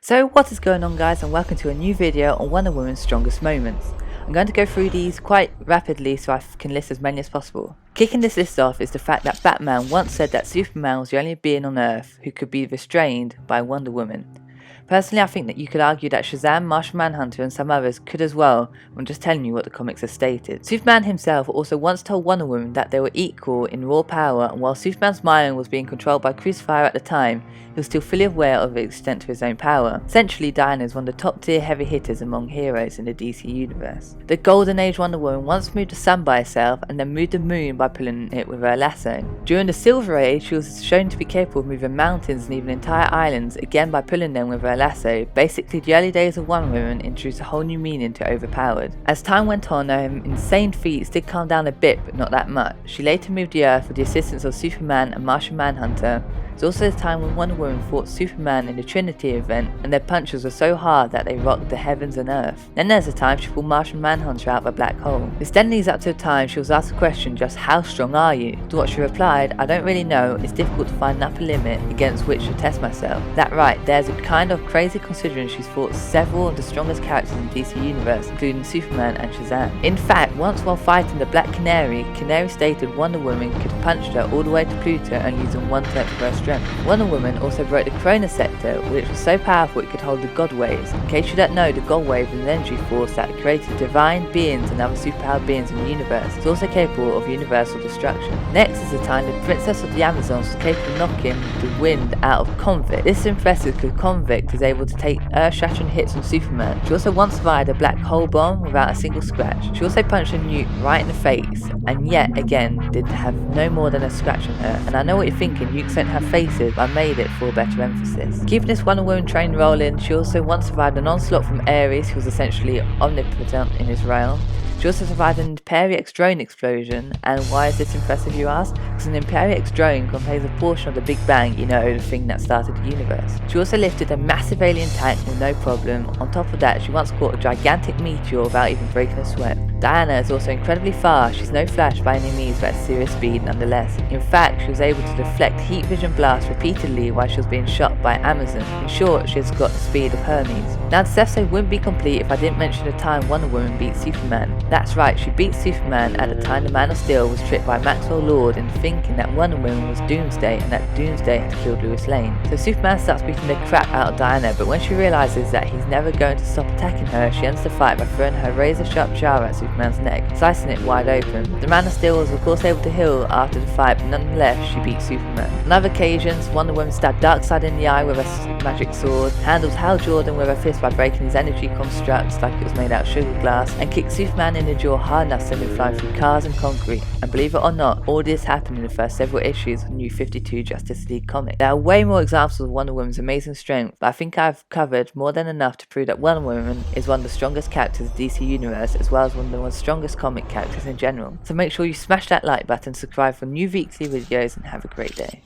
So what is going on, guys, and welcome to a new video on Wonder Woman's strongest moments. I'm going to go through these quite rapidly so I can list as many as possible. Kicking this list off is the fact that Batman once said that Superman was the only being on Earth who could be restrained by Wonder Woman. Personally, I think that you could argue that Shazam, Martian Manhunter and some others could as well. I'm just telling you what the comics have stated. Superman himself also once told Wonder Woman that they were equal in raw power, and while Superman's mind was being controlled by Crucifier at the time, he was still fully aware of the extent of his own power. Essentially, Diana is one of the top tier heavy hitters among heroes in the DC universe. The Golden Age Wonder Woman once moved the sun by herself and then moved the moon by pulling it with her lasso. During the Silver Age, she was shown to be capable of moving mountains and even entire islands, again by pulling them with her lasso. Basically, the early days of Wonder Woman introduced a whole new meaning to overpowered. As time went on, her insane feats did calm down a bit, but not that much. She later moved the Earth with the assistance of Superman and Martian Manhunter. It was also the time when Wonder Woman fought Superman in the Trinity event, and their punches were so hard that they rocked the heavens and earth. Then there's the time she pulled Martian Manhunter out of a black hole. This then leads up to the time she was asked the question, just how strong are you? To what she replied, I don't really know, it's difficult to find an upper limit against which to test myself. That right, there's a kind of crazy considering she's fought several of the strongest characters in the DC universe, including Superman and Shazam. In fact, once while fighting the Black Canary, Canary stated Wonder Woman could have punched her all the way to Pluto and using 1/3 of her strength. Wonder Woman also broke the Corona Scepter, which was so powerful it could hold the God Waves. In case you don't know, the God Wave is an energy force that created divine beings and other superpowered beings in the universe. It's also capable of universal destruction. Next is the time the Princess of the Amazons was capable of knocking the wind out of Convict. This is impressive because Convict is able to take earth-shattering hits from Superman. She also once survived a black hole bomb without a single scratch. She also punched a Nuke right in the face, and yet again did have no more than a scratch on her. And I know what you're thinking, Nukes don't have faces, but I made it for better emphasis. Keeping this Wonder Woman train rolling, she also once survived an onslaught from Ares, who was essentially omnipotent in his realm. She also survived an Imperiex drone explosion, and why is this impressive, you ask? Because an Imperiex drone contains a portion of the Big Bang, you know, the thing that started the universe. She also lifted a massive alien tank with no problem. On top of that, she once caught a gigantic meteor without even breaking a sweat. Diana is also incredibly fast. She's no Flash by any means, but at serious speed nonetheless. In fact, she was able to deflect heat vision blasts repeatedly while she was being shot by Amazon. In short, she has got the speed of Hermes. Now, this episode wouldn't be complete if I didn't mention the time Wonder Woman beat Superman. That's right, she beat Superman at the time the Man of Steel was tricked by Maxwell Lord into thinking that Wonder Woman was Doomsday and that Doomsday had killed Lois Lane. So Superman starts beating the crap out of Diana, but when she realizes that he's never going to stop attacking her, she ends the fight by throwing her razor-sharp tiara at Superman's neck, slicing it wide open. The Man of Steel was of course able to heal after the fight, but nonetheless she beat Superman. On other occasions, Wonder Woman stabbed Darkseid in the eye with her magic sword, handled Hal Jordan with her fist by breaking his energy constructs like it was made out of sugar glass, and kicked Superman in the jaw hard enough to send him flying through cars and concrete. And believe it or not, all this happened in the first several issues of the New 52 Justice League comic. There are way more examples of Wonder Woman's amazing strength, but I think I've covered more than enough to prove that Wonder Woman is one of the strongest characters in the DC universe, as well as one of the most strongest comic characters in general. So make sure you smash that like button, subscribe for new weekly videos, and have a great day.